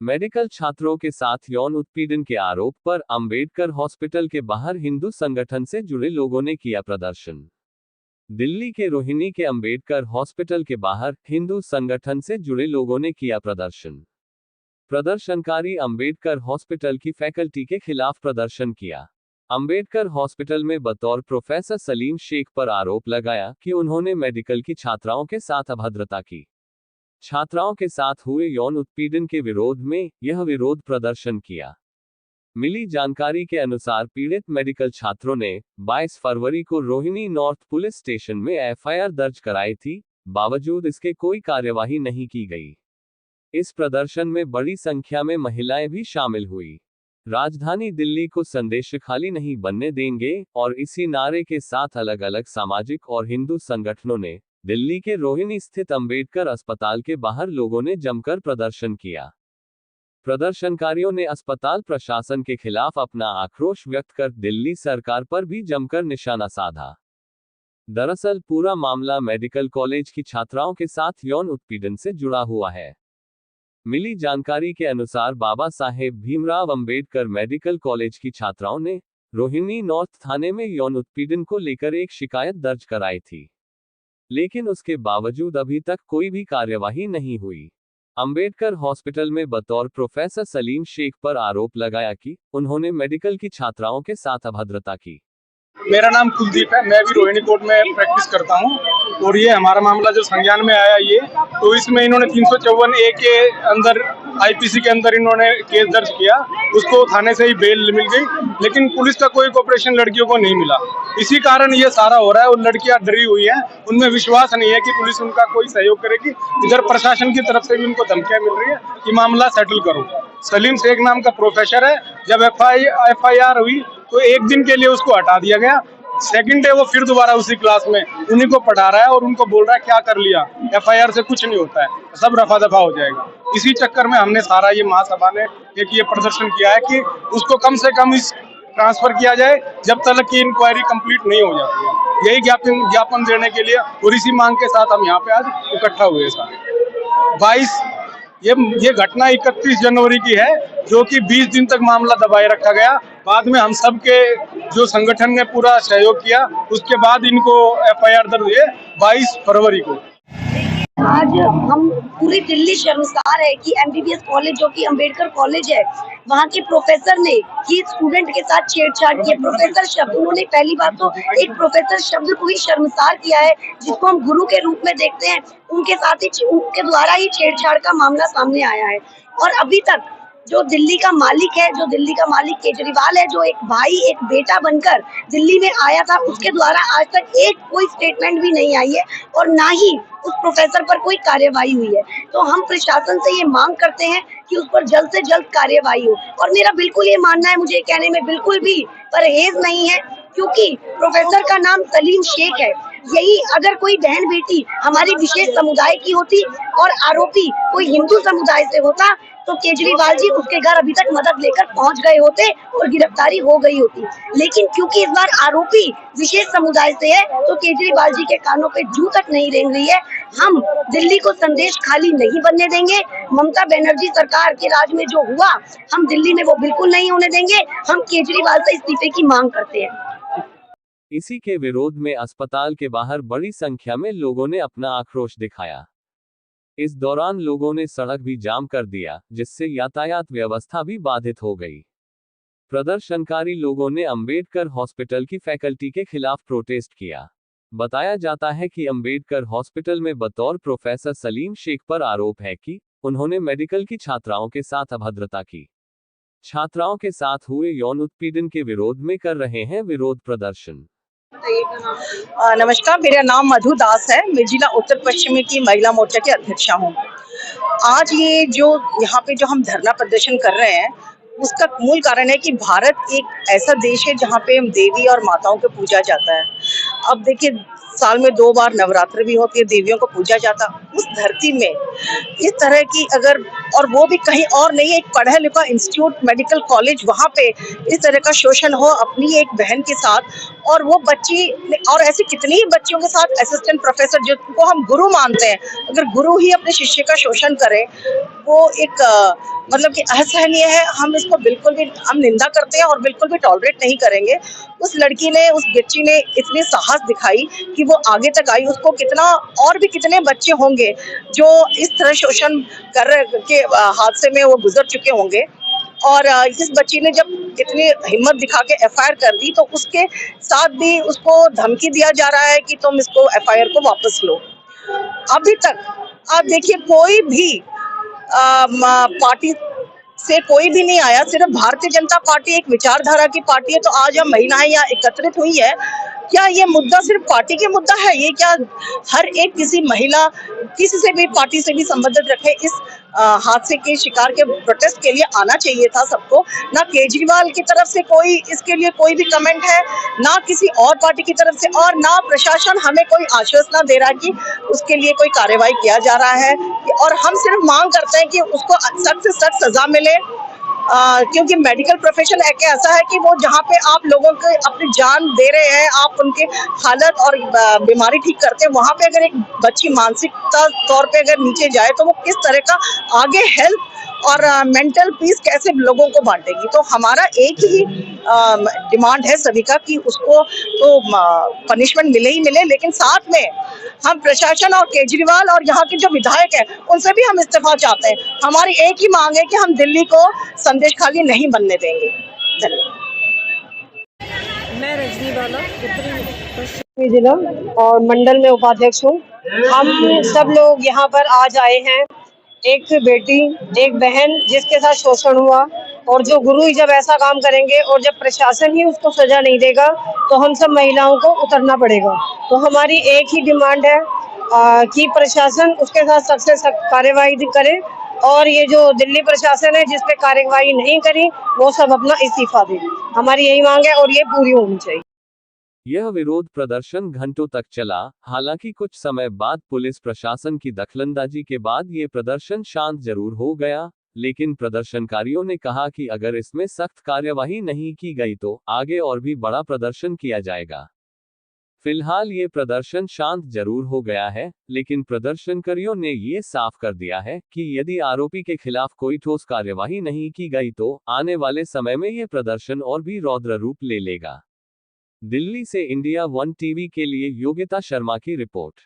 Medical छात्रों के साथ यौन उत्पीड़न के आरोप पर अंबेडकर हॉस्पिटल के बाहर हिंदू संगठन से जुड़े लोगों ने किया प्रदर्शन। दिल्ली के रोहिणी के अंबेडकर हॉस्पिटल के बाहर हिंदू संगठन से जुड़े लोगों ने किया प्रदर्शन। प्रदर्शनकारी अंबेडकर हॉस्पिटल की फैकल्टी के खिलाफ प्रदर्शन किया। अंबेडकर हॉस्पिटल में बतौर प्रोफेसर सलीम शेख पर आरोप लगाया कि उन्होंने मेडिकल की छात्राओं के साथ अभद्रता की। छात्राओं के साथ हुए यौन उत्पीड़न के विरोध में यह विरोध प्रदर्शन किया। मिली जानकारी के अनुसार पीड़ित मेडिकल छात्रों ने 22 फरवरी को रोहिणी नॉर्थ पुलिस स्टेशन में एफआईआर दर्ज कराई थी, बावजूद इसके कोई कार्यवाही नहीं की गई। इस प्रदर्शन में बड़ी संख्या में महिलाएं भी शामिल हुई। राजधानी दिल्ली को संदेश खाली नहीं बनने देंगे और इसी नारे के साथ अलग अलग सामाजिक और हिंदू संगठनों ने दिल्ली के रोहिणी स्थित अंबेडकर अस्पताल के बाहर लोगों ने जमकर प्रदर्शन किया। प्रदर्शनकारियों ने अस्पताल प्रशासन के खिलाफ अपना आक्रोश व्यक्त कर दिल्ली सरकार पर भी जमकर निशाना साधा। दरअसल पूरा मामला मेडिकल कॉलेज की छात्राओं के साथ यौन उत्पीड़न से जुड़ा हुआ है। मिली जानकारी के अनुसार बाबा साहेब भीमराव अंबेडकर मेडिकल कॉलेज की छात्राओं ने रोहिणी नॉर्थ थाने में यौन उत्पीड़न को लेकर एक शिकायत दर्ज कराई थी, लेकिन उसके बावजूद अभी तक कोई भी कार्यवाही नहीं हुई। अंबेडकर हॉस्पिटल में बतौर प्रोफेसर सलीम शेख पर आरोप लगाया कि उन्होंने मेडिकल की छात्राओं के साथ अभद्रता की। मेरा नाम कुलदीप है, मैं भी रोहिणी कोर्ट में प्रैक्टिस करता हूं और ये हमारा मामला जो संज्ञान में आया ये तो इसमें इन्होंने 354 ए के अंदर आईपीसी के अंदर इन्होंने केस दर्ज किया। उसको थाने से ही बेल मिल गई, लेकिन पुलिस का कोई कोऑपरेशन लड़कियों को नहीं मिला। इसी कारण ये सारा हो रहा है और लड़कियां डरी हुई हैं, उनमें विश्वास नहीं है कि पुलिस उनका कोई सहयोग करेगी। इधर प्रशासन की तरफ से भी उनको धमकियां मिल रही है कि मामला सेटल करो। सलीम शेख नाम का प्रोफेसर है, जब एफआईआर हुई तो एक दिन के लिए उसको हटा दिया गया। सेकंड डे वो फिर दोबारा उसी क्लास में उन्हीं को पढ़ा रहा है और उनको बोल रहा है क्या कर लिया, एफआईआर से कुछ नहीं होता है, सब रफा दफा हो जाएगा। इसी चक्कर में हमने सारा ये महासभा ने एक ये प्रदर्शन किया है कि उसको कम से कम इस ट्रांसफर किया जाए जब तक की इंक्वायरी कंप्लीट नहीं हो जाती है। यही ज्ञापन देने के लिए और इसी मांग के साथ हम यहाँ पे आज इकट्ठा हुए सारे 22 ये घटना 31 जनवरी की है, जो कि 20 दिन तक मामला दबाए रखा गया। बाद में हम सब के जो संगठन ने पूरा सहयोग किया, उसके बाद इनको एफआईआर दर्ज हुई 22 फरवरी को। आज हम पूरी दिल्ली शर्मसार है कि एमबीबीएस कॉलेज जो कि अंबेडकर कॉलेज है, वहाँ के प्रोफेसर ने कि स्टूडेंट के साथ छेड़छाड़ की। प्रोफेसर शब्द, उन्होंने पहली बात तो एक प्रोफेसर शब्द को ही शर्मसार किया है, जिसको हम गुरु के रूप में देखते हैं, उनके साथ ही उनके द्वारा ही छेड़छाड़ का मामला सामने आया है। और अभी तक जो दिल्ली का मालिक है, जो दिल्ली का मालिक केजरीवाल है, जो एक भाई एक बेटा बनकर दिल्ली में आया था, उसके द्वारा आज तक एक कोई स्टेटमेंट भी नहीं आई है और ना ही उस प्रोफेसर पर कोई कार्यवाही हुई है। तो हम प्रशासन से ये मांग करते हैं कि उस पर जल्द से जल्द कार्यवाही हो। और मेरा बिल्कुल ये मानना है, मुझे कहने में बिल्कुल भी परहेज नहीं है, क्योंकि प्रोफेसर का नाम सलीम शेख है। यही अगर कोई बहन बेटी हमारी विशेष समुदाय की होती और आरोपी कोई हिंदू समुदाय से होता तो केजरीवाल जी उसके घर अभी तक मदद लेकर पहुंच गए होते और गिरफ्तारी हो गई होती। लेकिन क्योंकि इस बार आरोपी विशेष समुदाय से है तो केजरीवाल जी के कानों पे जूं तक नहीं रेंग रही है। हम दिल्ली को संदेश खाली नहीं बनने देंगे। ममता बनर्जी सरकार के राज में जो हुआ, हम दिल्ली में वो बिल्कुल नहीं होने देंगे। हम केजरीवाल से इस्तीफे की मांग करते हैं। इसी के विरोध में अस्पताल के बाहर बड़ी संख्या में लोगों ने अपना आक्रोश दिखाया। इस दौरान लोगों ने सड़क भी जाम कर दिया, जिससे यातायात व्यवस्था भी बाधित हो गई। प्रदर्शनकारी लोगों ने अंबेडकर हॉस्पिटल की फैकल्टी के खिलाफ प्रोटेस्ट किया। बताया जाता है कि अंबेडकर हॉस्पिटल में बतौर प्रोफेसर सलीम शेख पर आरोप है कि उन्होंने मेडिकल की छात्राओं के साथ अभद्रता की। छात्राओं के साथ हुए यौन उत्पीड़न के विरोध में कर रहे हैं विरोध प्रदर्शन। नमस्कार, मेरा नाम मधु दास है। मैं जिला उत्तर पश्चिमी की महिला मोर्चा की अध्यक्षा हूँ। आज ये जो यहाँ पे जो हम धरना प्रदर्शन कर रहे हैं, उसका मूल कारण है कि भारत एक ऐसा देश है जहाँ पे देवी और माताओं को पूजा जाता है। अब देखिए, साल में 2 बार नवरात्र भी होती है, देवियों को पूजा जाता। उस धरती में इस तरह की अगर, और वो भी कहीं और नहीं, एक पढ़ा लिखा इंस्टीट्यूट, मेडिकल कॉलेज, वहाँ पे इस तरह का शोषण हो अपनी एक बहन के साथ, और वो बच्ची, और ऐसी कितनी ही बच्चियों के साथ असिस्टेंट प्रोफेसर जिनको हम गुरु मानते हैं, अगर गुरु ही अपने शिष्य का शोषण करे, वो एक मतलब कि असहनीय है। हम इसको बिल्कुल भी हम निंदा करते हैं और बिल्कुल भी टॉलरेट नहीं करेंगे। उस लड़की ने, उस बच्ची ने इतनी साहस दिखाई कि वो आगे तक आई। उसको कितना, और भी कितने बच्चे होंगे जो इस तरह शोषण कर के हादसे में वो गुजर चुके होंगे। और इस बच्ची ने जब इतनी हिम्मत दिखा के एफआईआर कर दी, तो उसके साथ भी उसको धमकी दिया जा रहा है कि तुम इसको एफआईआर को वापस लो। अभी तक आप देखिए, कोई भी पार्टी से कोई भी नहीं आया। सिर्फ भारतीय जनता पार्टी एक विचारधारा की पार्टी है। तो आज हम महिलाएं यहाँ एकत्रित हुई है, क्या ये मुद्दा सिर्फ पार्टी के मुद्दा है? ये क्या हर एक किसी महिला, किसी से भी पार्टी से भी संबंधित रखे, इस हादसे के शिकार के प्रोटेस्ट के लिए आना चाहिए था सबको। ना केजरीवाल की तरफ से कोई इसके लिए कोई भी कमेंट है, ना किसी और पार्टी की तरफ से, और ना प्रशासन हमें कोई आश्वासन दे रहा है कि उसके लिए कोई कार्रवाई किया जा रहा है। और हम सिर्फ मांग करते हैं कि उसको सख्त से सख्त सजा मिले, क्योंकि मेडिकल प्रोफेशन एक ऐसा है कि वो जहाँ पे आप लोगों को अपनी जान दे रहे हैं, आप उनके हालत और बीमारी ठीक करते हैं, वहाँ पे अगर एक बच्ची मानसिकता तौर पे अगर नीचे जाए, तो वो किस तरह का आगे हेल्थ और मेंटल पीस कैसे लोगों को बांटेगी। तो हमारा एक ही डिमांड है सभी का कि उसको तो पनिशमेंट मिले ही मिले, लेकिन साथ में हम प्रशासन और केजरीवाल और यहाँ के जो विधायक हैं उनसे भी हम इस्तीफा चाहते हैं। हमारी एक ही मांग है कि हम दिल्ली को संदेश खाली नहीं बनने देंगे। धन्यवाद। मैं रजनी बाला, उत्तरी पश्चिमी जिला और मंडल में उपाध्यक्ष हूँ। हम सब लोग यहाँ पर आज आए हैं, एक बेटी, एक बहन जिसके साथ शोषण हुआ, और जो गुरु ही जब ऐसा काम करेंगे और जब प्रशासन ही उसको सजा नहीं देगा, तो हम सब महिलाओं को उतरना पड़ेगा। तो हमारी एक ही डिमांड है कि प्रशासन उसके साथ सख्त से सख्त कार्रवाई करे, और ये जो दिल्ली प्रशासन है जिस पे कार्रवाई नहीं करी, वो सब अपना इस्तीफा दे। हमारी यही मांग है और ये पूरी होनी चाहिए। यह विरोध प्रदर्शन घंटों तक चला। हालांकि कुछ समय बाद पुलिस प्रशासन की दखलंदाजी के बाद ये प्रदर्शन शांत जरूर हो गया, लेकिन प्रदर्शनकारियों ने कहा कि अगर इसमें सख्त कार्यवाही नहीं की गई तो आगे और भी बड़ा प्रदर्शन किया जाएगा। फिलहाल ये प्रदर्शन शांत जरूर हो गया है, लेकिन प्रदर्शनकारियों ने ये साफ कर दिया है कि यदि आरोपी के खिलाफ कोई ठोस कार्यवाही नहीं की गई तो आने वाले समय में ये प्रदर्शन और भी रौद्र रूप ले लेगा। दिल्ली से इंडिया वन टीवी के लिए योगिता शर्मा की रिपोर्ट।